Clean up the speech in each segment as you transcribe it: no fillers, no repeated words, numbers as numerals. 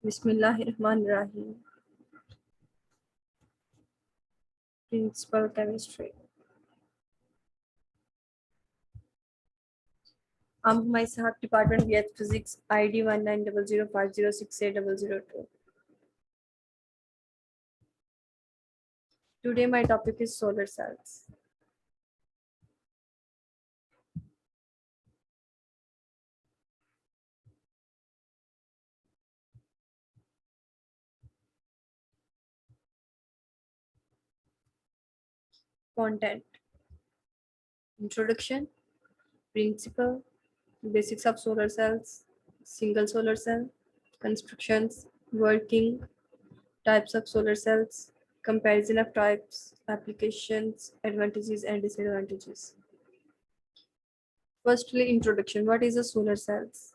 Bismillahirrahmanirrahim. Principal chemistry. My Sahab department BS physics ID 190050680002. Today my topic is solar cells. Content. Introduction. Principle. Basics of solar cells. Single solar cell. Constructions. Working. Types of solar cells. Comparison of types. Applications. Advantages and disadvantages. Firstly, introduction. What is a solar cells?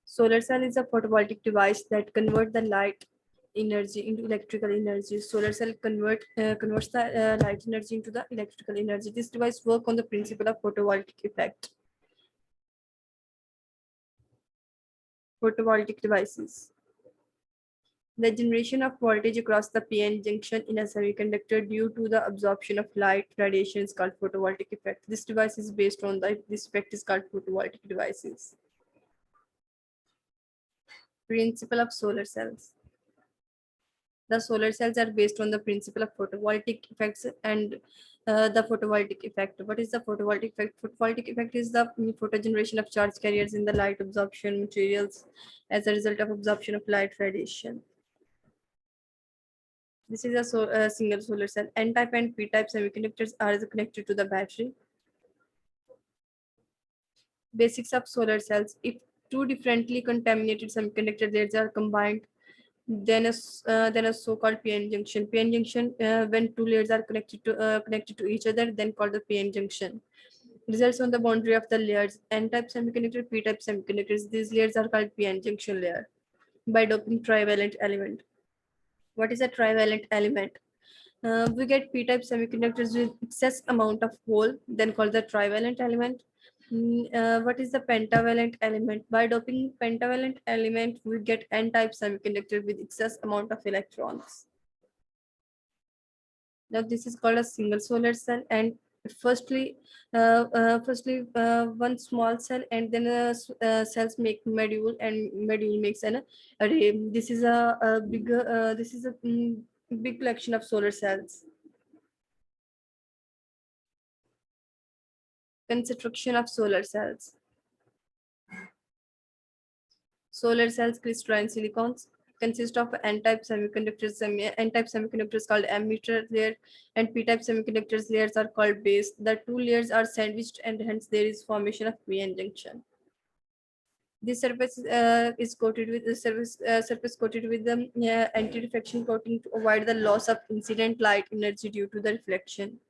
Solar cell is a photovoltaic device that converts the light energy into electrical energy. Solar cell converts the light energy into the electrical energy. This device works on the principle of photovoltaic effect. Photovoltaic devices. The generation of voltage across the PN junction in a semiconductor due to the absorption of light radiation is called photovoltaic effect. This device is based on this effect is called photovoltaic devices. Principle of solar cells. The solar cells are based on the principle of photovoltaic effects and the photovoltaic effect. What is the photovoltaic effect? Photovoltaic effect is the photogeneration of charge carriers in the light absorption materials as a result of absorption of light radiation. This is a single solar cell. N-type and P-type semiconductors are connected to the battery. Basics of solar cells. If two differently contaminated semiconductor layers are combined, then a so-called PN junction. PN junction, when two layers are connected to each other, then called the PN junction. Results on the boundary of the layers. N-type semiconductor, P-type semiconductors. These layers are called PN junction layer by doping trivalent element. What is a trivalent element? We get P-type semiconductors with excess amount of hole, then called the trivalent element. What is the pentavalent element? By doping pentavalent element, we get N-type semiconductor with excess amount of electrons. Now this is called a single solar cell, and firstly one small cell, and then cells make module, and module makes an array. This is a bigger big collection of solar cells. Construction of solar cells. Solar cells, crystalline silicons, consist of N-type semiconductors. N-type semiconductors called emitter layer, and P-type semiconductors layers are called base. The two layers are sandwiched, and hence there is formation of PN junction. This surface is coated with the surface coated with the anti-reflection coating to avoid the loss of incident light energy due to the reflection.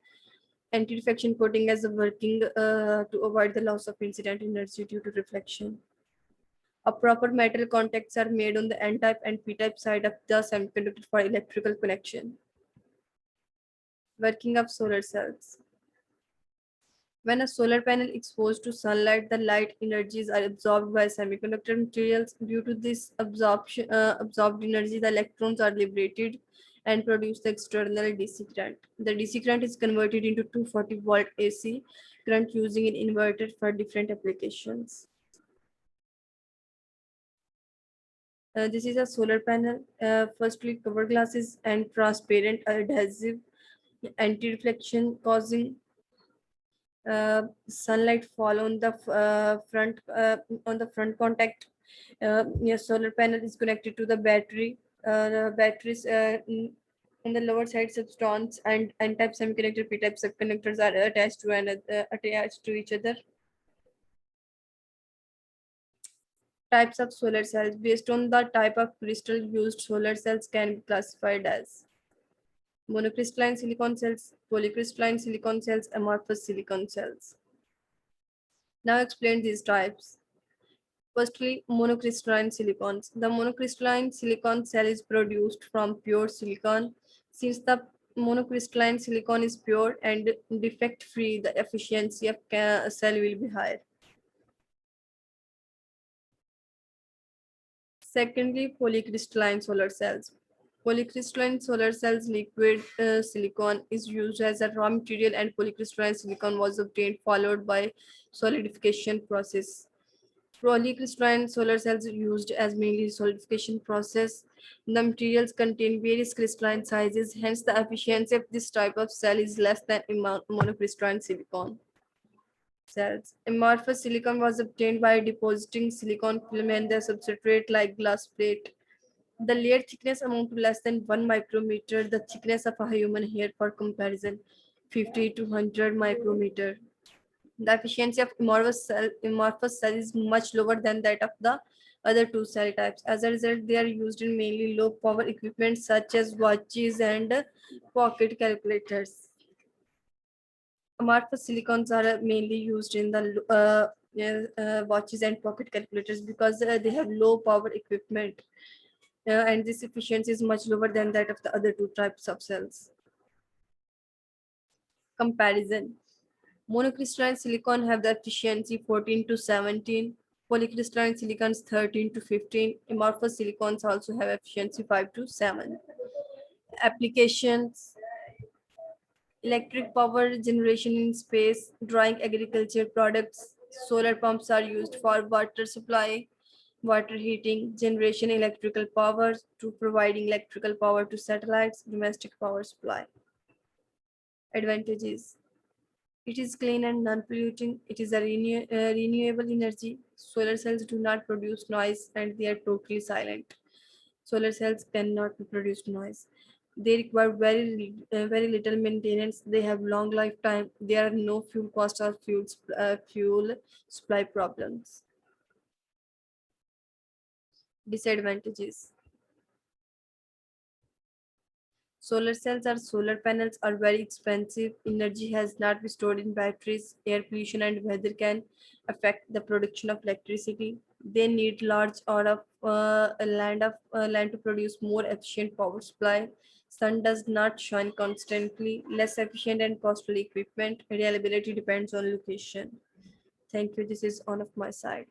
Anti-reflection coating as a working to avoid the loss of incident energy due to reflection. A proper metal contacts are made on the N-type and P-type side of the semiconductor for electrical connection. Working of solar cells. When a solar panel is exposed to sunlight, the light energies are absorbed by semiconductor materials. Due to this absorbed energy, the electrons are liberated and produce the external DC current. The DC current is converted into 240-volt AC current using an inverter for different applications. This is a solar panel. Firstly, cover glasses and transparent adhesive, anti-reflection causing sunlight fall on the front contact. Your solar panel is connected to the battery. The batteries on the lower side substance and N-type semiconductor, P-type semiconductors are attached to each other. Types of solar cells. Based on the type of crystal used, solar cells can be classified as monocrystalline silicon cells, polycrystalline silicon cells, amorphous silicon cells. Now explain these types. Firstly, monocrystalline silicons. The monocrystalline silicon cell is produced from pure silicon. Since the monocrystalline silicon is pure and defect-free, the efficiency of cell will be higher. Secondly, polycrystalline solar cells. Polycrystalline solar cells liquid silicon is used as a raw material, and polycrystalline silicon was obtained followed by solidification process. Polycrystalline solar cells are used as mainly solidification process. The materials contain various crystalline sizes, hence the efficiency of this type of cell is less than monocrystalline silicon cells. Amorphous silicon was obtained by depositing silicon film in the substrate like glass plate. The layer thickness amount to less than 1 micrometer, the thickness of a human hair for comparison, 50 to 100 micrometer. The efficiency of amorphous cell is much lower than that of the other two cell types. As a result, they are used in mainly low power equipment such as watches and pocket calculators. Amorphous silicons are mainly used in the watches and pocket calculators because they have low power equipment, and this efficiency is much lower than that of the other two types of cells. Comparison. Monocrystalline silicon have the efficiency 14 to 17. Polycrystalline silicons 13 to 15. Amorphous silicons also have efficiency 5 to 7. Applications: electric power generation in space, drying agriculture products, solar pumps are used for water supply, water heating, generation electrical power to providing electrical power to satellites, domestic power supply. Advantages: it is clean and non-polluting. It is a renewable energy. Solar cells do not produce noise and they are totally silent. Solar cells cannot produce noise. They require very little maintenance. They have long lifetime. There are no fuel cost or fuel supply problems. Disadvantages: solar cells or solar panels are very expensive. Energy has not been stored in batteries. Air pollution and weather can affect the production of electricity. They need large or of land to produce more efficient power supply. Sun does not shine constantly. Less efficient and costly equipment. Reliability depends on location. Thank you. This is on of my side.